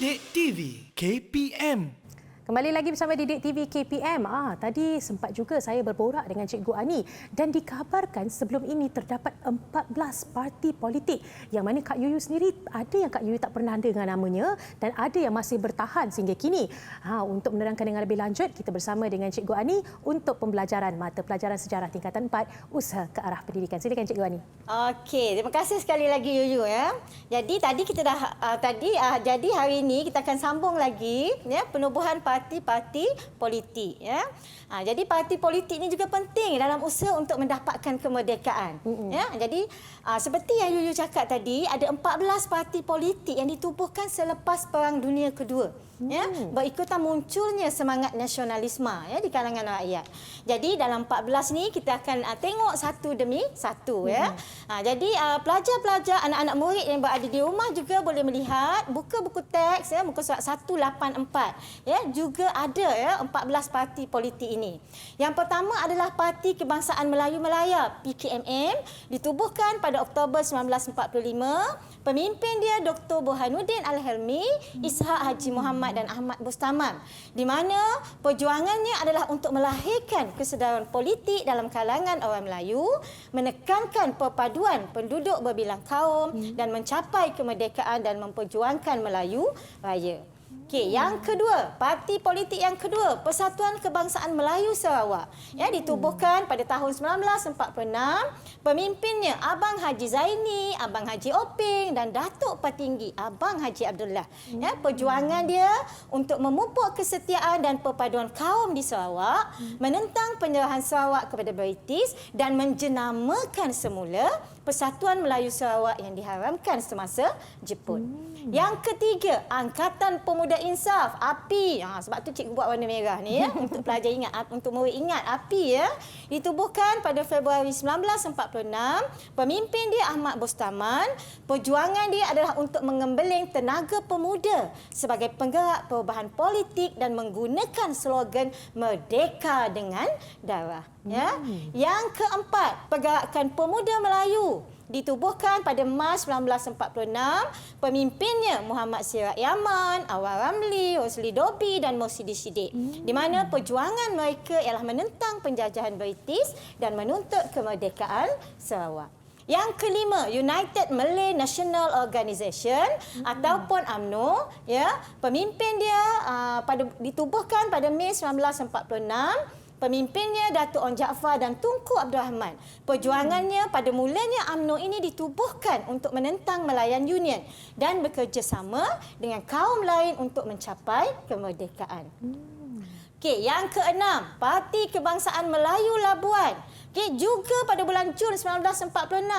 Didik TV KPM. Kembali lagi bersama Didik TV KPM. Tadi sempat juga saya berborak dengan Cikgu Ani dan dikabarkan sebelum ini terdapat 14 parti politik yang mana Kak Yuyu sendiri ada yang Kak Yuyu tak pernah dengar namanya dan ada yang masih bertahan sehingga kini. Untuk menerangkan dengan lebih lanjut, kita bersama dengan Cikgu Ani untuk pembelajaran mata pelajaran sejarah tingkatan 4 usaha ke arah pendidikan. Silakan Cikgu Ani. Okey, terima kasih sekali lagi Yuyu ya. Jadi tadi kita dah jadi hari ini kita akan sambung lagi ya penubuhan parti-parti politik ya. Jadi parti politik ini juga penting dalam usaha untuk mendapatkan kemerdekaan. Ya, jadi seperti yang Yuyu cakap tadi, ada 14 parti politik yang ditubuhkan selepas Perang Dunia Kedua. Ya, berikutan munculnya semangat nasionalisme ya di kalangan rakyat. Jadi dalam 14 ni kita akan tengok satu demi satu ya. Jadi pelajar-pelajar, anak-anak murid yang berada di rumah juga boleh melihat buka buku teks ya, muka surat 184 ya, juga ada ya 14 parti politik ini. Yang pertama adalah Parti Kebangsaan Melayu Malaya PKMM, ditubuhkan pada Oktober 1945. Pemimpin dia Dr. Burhanuddin Al-Helmi, Ishak Haji Muhammad dan Ahmad Bustaman, di mana perjuangannya adalah untuk melahirkan kesedaran politik dalam kalangan orang Melayu, menekankan perpaduan penduduk berbilang kaum dan mencapai kemerdekaan dan memperjuangkan Melayu Raya. Okey, yang kedua, parti politik yang kedua, Persatuan Kebangsaan Melayu Sarawak, ya, ditubuhkan pada tahun 1946. Pemimpinnya Abang Haji Zaini, Abang Haji Oping dan Datuk Petinggi Abang Haji Abdullah. Ya, perjuangan dia untuk memupuk kesetiaan dan perpaduan kaum di Sarawak, menentang penyerahan Sarawak kepada British dan menjenamakan semula Persatuan Melayu Sarawak yang diharamkan semasa Jepun. Yang ketiga, Angkatan Pemuda Insaf, API. Sebab tu cikgu buat warna merah ni ya, untuk pelajar ingat, untuk murid ingat API ya. Ditubuhkan pada Februari 1946. Pemimpin dia Ahmad Bustaman. Perjuangan dia adalah untuk mengembeling tenaga pemuda sebagai penggerak perubahan politik dan menggunakan slogan Merdeka dengan Darah. Ya. Yang keempat, Pergerakan Pemuda Melayu, ditubuhkan pada Mac 1946. Pemimpinnya Muhammad Sirat Yaman, Awal Ramli, Rosli Dobi dan Morsidi Shidik. Di mana perjuangan mereka ialah menentang penjajahan British dan menuntut kemerdekaan Sarawak. Yang kelima, United Malay National Organisation ataupun UMNO ya. Pemimpin dia ditubuhkan pada Mei 1946. Pemimpinnya Datuk On Jaafar dan Tunku Abdul Rahman. Perjuangannya pada mulanya UMNO ini ditubuhkan untuk menentang Malayan Union dan bekerjasama dengan kaum lain untuk mencapai kemerdekaan. Okey, yang keenam, Parti Kebangsaan Melayu Labuan. Okey, juga pada bulan Jun 1946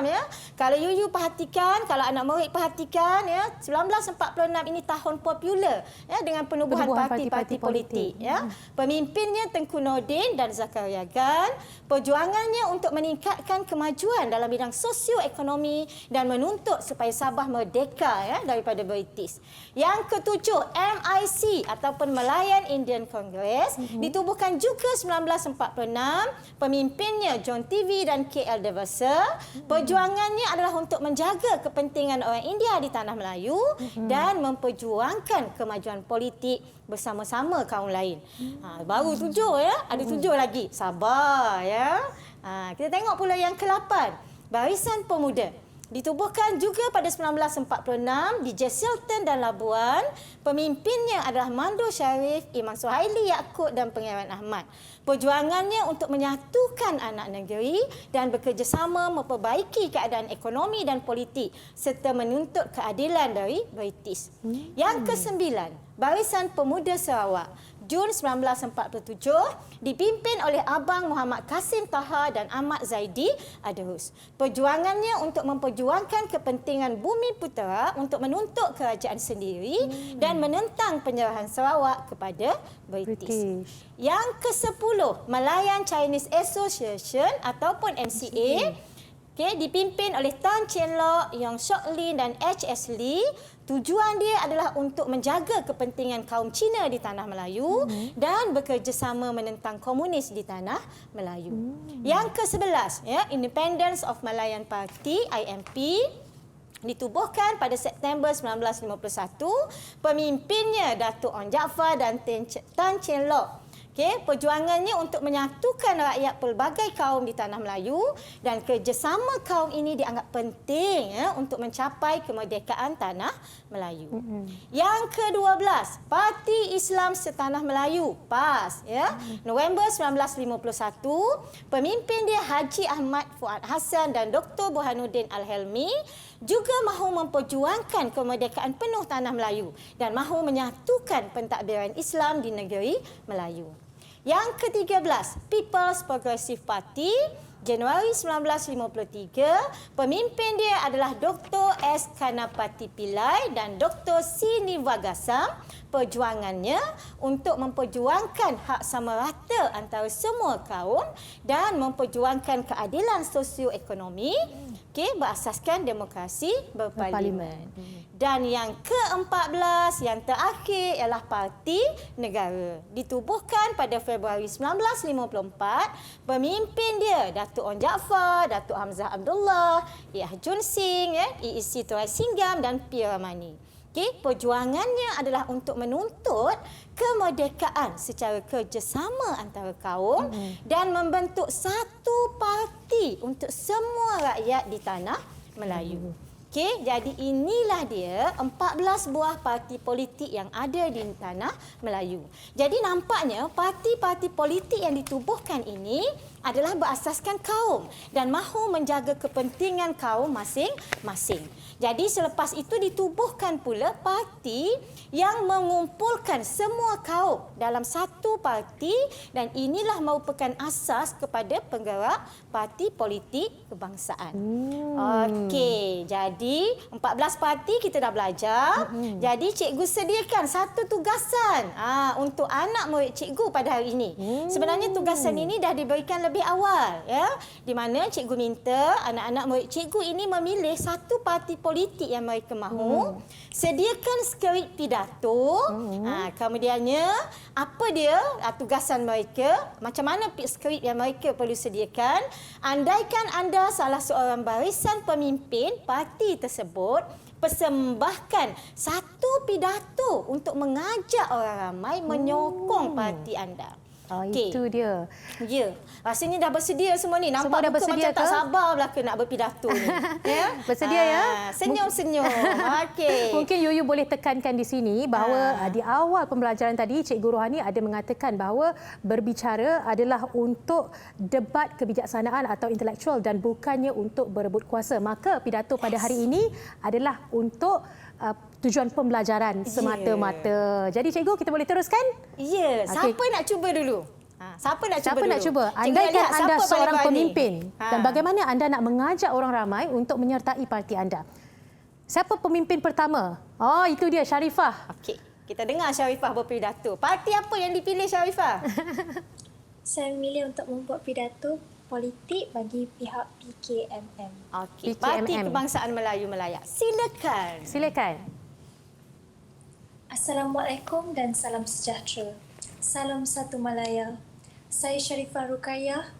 ya. Kalau Yuyu perhatikan, kalau anak murid perhatikan ya, 1946 ini tahun popular ya dengan penubuhan parti-parti politik ya. Pemimpinnya Tengku Nordin dan Zakaria Gan. Perjuangannya untuk meningkatkan kemajuan dalam bidang sosioekonomi dan menuntut supaya Sabah merdeka ya daripada British. Yang ketujuh, MIC ataupun Malayan Indian Congress, ditubuhkan juga 1946. Pemimpinnya John TV dan KL Devasa. Perjuangannya adalah untuk menjaga kepentingan orang India di tanah Melayu dan memperjuangkan kemajuan politik bersama-sama kaum lain. Baru 7 ya, ada 7 lagi. Sabar ya. Kita tengok pula yang ke-8, Barisan Pemuda. Ditubuhkan juga pada 1946 di Jesselton dan Labuan. Pemimpinnya adalah Mando Sharif, Imam Suhaili Yaakob dan Pangeran Ahmad. Perjuangannya untuk menyatukan anak negeri dan bekerjasama memperbaiki keadaan ekonomi dan politik serta menuntut keadilan dari British. Yang ke-9, Barisan Pemuda Sarawak. Jun 1947 dipimpin oleh Abang Muhammad Kasim Taha dan Ahmad Zaidi Adrus. Perjuangannya untuk memperjuangkan kepentingan Bumi Putera untuk menuntut kerajaan sendiri dan menentang penyerahan Sarawak kepada British. Yang ke-10, Malayan Chinese Association ataupun MCA. Dipimpin oleh Tan Chien Lock, Yong Sok Lin dan H.S. Lee. Tujuan dia adalah untuk menjaga kepentingan kaum Cina di tanah Melayu dan bekerjasama menentang komunis di tanah Melayu. Yang ke-11, ya, Independence of Malayan Party, IMP. Ditubuhkan pada September 1951, pemimpinnya Datuk Onn Jaafar dan Tan Cheng Lock. Okey, perjuangannya untuk menyatukan rakyat pelbagai kaum di tanah Melayu dan kerjasama kaum ini dianggap penting untuk mencapai kemerdekaan tanah Melayu. Yang ke-12, Parti Islam Setanah Melayu, PAS, November 1951, pemimpin dia Haji Ahmad Fuad Hassan dan Dr. Burhanuddin Al-Helmi juga mahu memperjuangkan kemerdekaan penuh tanah Melayu dan mahu menyatukan pentadbiran Islam di negeri Melayu. Yang ke-13, People's Progressive Party, Januari 1953, pemimpin dia adalah Dr. S. Kanapati Pillai dan Dr. C. Nivagasam. Perjuangannya untuk memperjuangkan hak sama rata antara semua kaum dan memperjuangkan keadilan sosioekonomi, berasaskan demokrasi berparlimen. Dan yang ke-14, yang terakhir ialah Parti Negara. Ditubuhkan pada Februari 1954, pemimpin dia Datuk Onn Jaafar, Datuk Hamzah Abdullah, Yah Jun Singh, E.E.C. Tuai Singgam dan P. Ramani. Perjuangannya adalah untuk menuntut kemerdekaan secara kerjasama antara kaum dan membentuk satu parti untuk semua rakyat di tanah Melayu. Jadi inilah dia 14 buah parti politik yang ada di tanah Melayu. Jadi nampaknya parti-parti politik yang ditubuhkan ini adalah berasaskan kaum dan mahu menjaga kepentingan kaum masing-masing. Jadi selepas itu ditubuhkan pula parti yang mengumpulkan semua kaum dalam satu parti dan inilah merupakan asas kepada penggerak parti politik kebangsaan. Okey, jadi 14 parti kita dah belajar. Jadi cikgu sediakan satu tugasan untuk anak murid cikgu pada hari ini. Sebenarnya tugasan ini dah diberikan lebih awal, di mana cikgu minta anak-anak murid cikgu ini memilih satu parti politik yang mereka mahu, sediakan skrip pidato, kemudiannya apa dia tugasan mereka, macam mana skrip yang mereka perlu sediakan. Andaikan anda salah seorang barisan pemimpin parti tersebut, persembahkan satu pidato untuk mengajak orang ramai menyokong parti anda. Itu dia. Ya, rasanya dah bersedia semua ni. Nampak semua dah bersedia macam tak sabar belaka nak berpidato ni. Bersedia ya? Senyum-senyum. Okey. Mungkin Yuyu boleh tekankan di sini bahawa di awal pembelajaran tadi Cikgu Rohani ada mengatakan bahawa berbicara adalah untuk debat kebijaksanaan atau intelektual dan bukannya untuk berebut kuasa. Maka pidato pada hari ini adalah untuk tujuan pembelajaran semata-mata. Jadi cikgu, kita boleh teruskan? Ya, siapa nak cuba dulu? Siapa nak cuba? Andaikan anda seorang pemimpin dan bagaimana anda nak mengajak orang ramai untuk menyertai parti anda. Siapa pemimpin pertama? Oh, itu dia, Sharifah. Okey, kita dengar Sharifah berpidato. Parti apa yang dipilih Sharifah? Saya memilih untuk membuat pidato politik bagi pihak PKMM. Okey, Parti Kebangsaan Melayu Melayak. Silakan. Assalamualaikum dan salam sejahtera. Salam satu Malaya. Saya Sharifah Ruqayyah,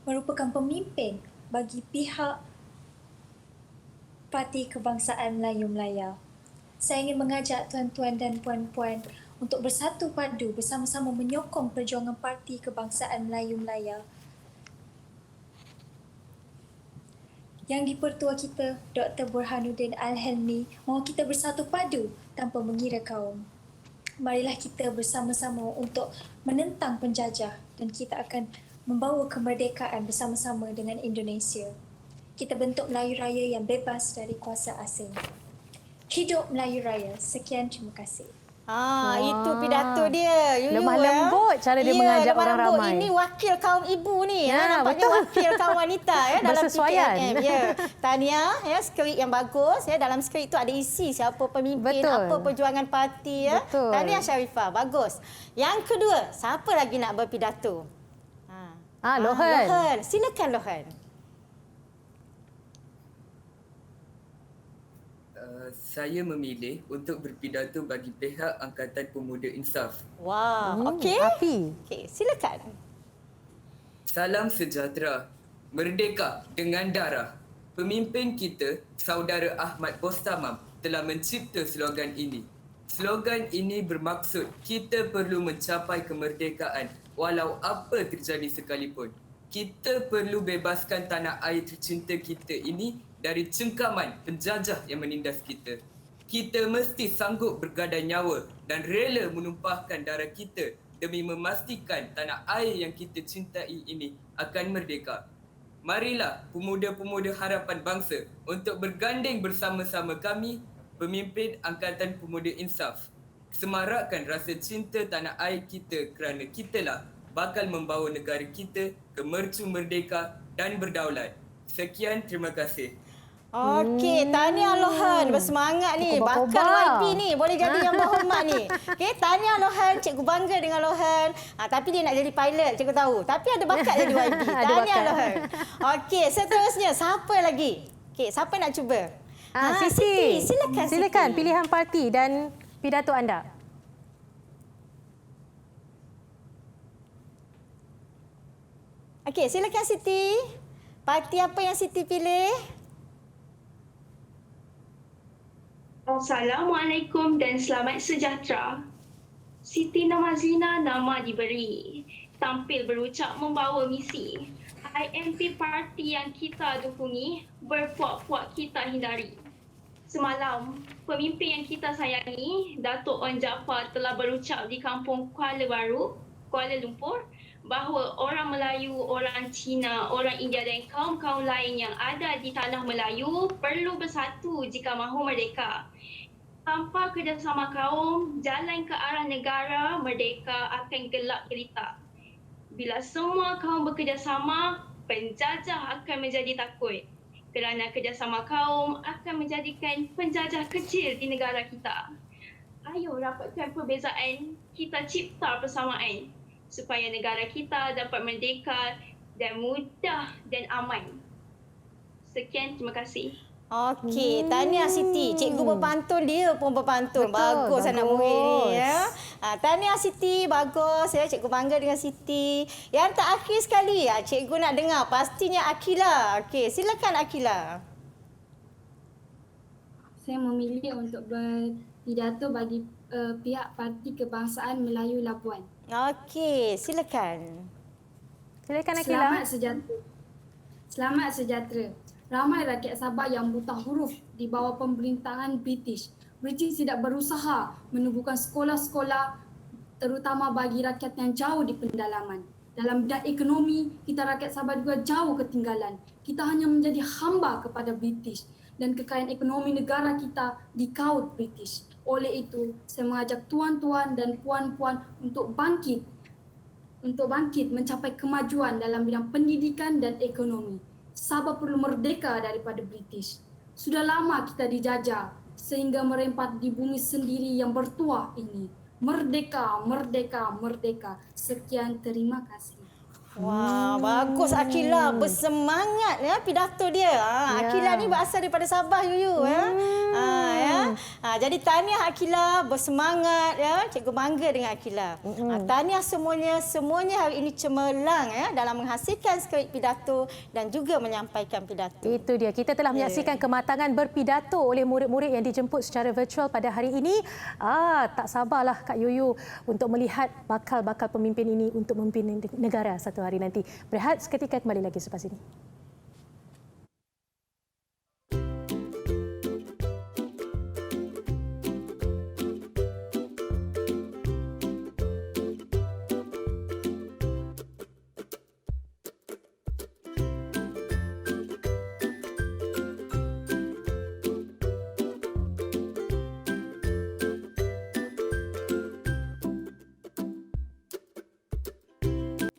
merupakan pemimpin bagi pihak Parti Kebangsaan Melayu Melaya. Saya ingin mengajak tuan-tuan dan puan-puan untuk bersatu padu bersama-sama menyokong perjuangan Parti Kebangsaan Melayu Melaya yang dipertua kita, Dr. Burhanuddin Al-Helmi, mahu kita bersatu padu tanpa mengira kaum. Marilah kita bersama-sama untuk menentang penjajah dan kita akan membawa kemerdekaan bersama-sama dengan Indonesia. Kita bentuk Melayu Raya yang bebas dari kuasa asing. Hidup Melayu Raya. Sekian, terima kasih. Itu pidato dia. Lemah lembut cara dia mengajak orang ramai. Ini wakil kaum ibu ni. Nampaknya wakil kaum wanita dalam PKMM. Tahniah, skrip yang bagus. Dalam skrip itu ada isi siapa pemimpin, apa perjuangan parti. Tahniah Sharifah, bagus. Yang kedua, siapa lagi nak berpidato? Lohan. Silakan Lohan. Saya memilih untuk berpidato bagi pihak Angkatan Pemuda Insaf. Okey. Api. Okey, silakan. Salam sejahtera. Merdeka dengan darah. Pemimpin kita, Saudara Ahmad Bostamam, telah mencipta slogan ini. Slogan ini bermaksud kita perlu mencapai kemerdekaan walau apa terjadi sekalipun. Kita perlu bebaskan tanah air tercinta kita ini dari cengkaman penjajah yang menindas kita. Kita mesti sanggup bergadai nyawa dan rela menumpahkan darah kita demi memastikan tanah air yang kita cintai ini akan merdeka. Marilah pemuda-pemuda harapan bangsa untuk berganding bersama-sama kami, pemimpin Angkatan Pemuda Insaf, semarakkan rasa cinta tanah air kita kerana kitalah bakal membawa negara kita ke mercu merdeka dan berdaulat. Sekian, terima kasih. Okey, tahniah Lohan. Bersemangat ni. Bakal YB ni. Boleh jadi yang berhormat ni. Okey, tahniah Lohan. Cikgu bangga dengan Lohan. Tapi dia nak jadi pilot, cikgu tahu. Tapi ada bakat jadi YB. Tahniah Lohan. Okey, seterusnya. Siapa lagi? Okey, siapa nak cuba? Siti. Silakan. Silakan Siti. pilihan parti dan pidato anda. Okey, silakan Siti. Parti apa yang Siti pilih? Assalamualaikum dan selamat sejahtera. Siti Namazina nama diberi. Tampil berucap membawa misi. IMP parti yang kita dukungi, berpuak-puak kita hindari. Semalam, pemimpin yang kita sayangi, Datuk Wan Jaafar telah berucap di kampung Kuala Baru, Kuala Lumpur, bahawa orang Melayu, orang Cina, orang India dan kaum-kaum lain yang ada di tanah Melayu perlu bersatu jika mahu merdeka. Tanpa kerjasama kaum, jalan ke arah negara merdeka akan gelap gelita. Bila semua kaum bekerjasama, penjajah akan menjadi takut. Kerana kerjasama kaum akan menjadikan penjajah kecil di negara kita. Ayo rapatkan perbezaan, kita cipta persamaan supaya negara kita dapat merdeka dan mudah dan aman. Sekian, terima kasih. Okey, tahniah Siti. Cikgu berpantun, dia pun berpantun. Betul, Bagus anak murid ni ya. bagus. Tahniah Siti, bagus ya. Cikgu bangga dengan Siti. Yang terakhir sekali, cikgu nak dengar pastinya Akila. Okey, silakan Akila. Saya memilih untuk berpidato bagi pihak Parti Kebangsaan Melayu Labuan. Okey, silakan. Silakan Akila. Selamat sejahtera. Ramai rakyat Sabah yang buta huruf di bawah pemerintahan British. British tidak berusaha menubuhkan sekolah-sekolah terutama bagi rakyat yang jauh di pendalaman. Dalam bidang ekonomi, kita rakyat Sabah juga jauh ketinggalan. Kita hanya menjadi hamba kepada British dan kekayaan ekonomi negara kita dikaut British. Oleh itu, saya mengajak tuan-tuan dan puan-puan untuk bangkit mencapai kemajuan dalam bidang pendidikan dan ekonomi. Sabah perlu merdeka daripada British. Sudah lama kita dijajah sehingga merempat di bumi sendiri yang bertuah ini. Merdeka, merdeka, merdeka. Sekian, terima kasih. Wah, bagus Akila, bersemangat ya pidato dia. Akila ni berasal daripada Sabah Yuyu ya. Jadi tahniah Akila, bersemangat ya. Cikgu bangga dengan Akila. Tahniah semuanya hari ini cemerlang ya dalam menghasilkan skrip pidato dan juga menyampaikan pidato. Itu dia. Kita telah menyaksikan kematangan berpidato oleh murid-murid yang dijemput secara virtual pada hari ini. Tak sabarlah Kak Yuyu untuk melihat bakal-bakal pemimpin ini untuk memimpin negara satu hari nanti. Berehat seketika, kembali lagi selepas ini.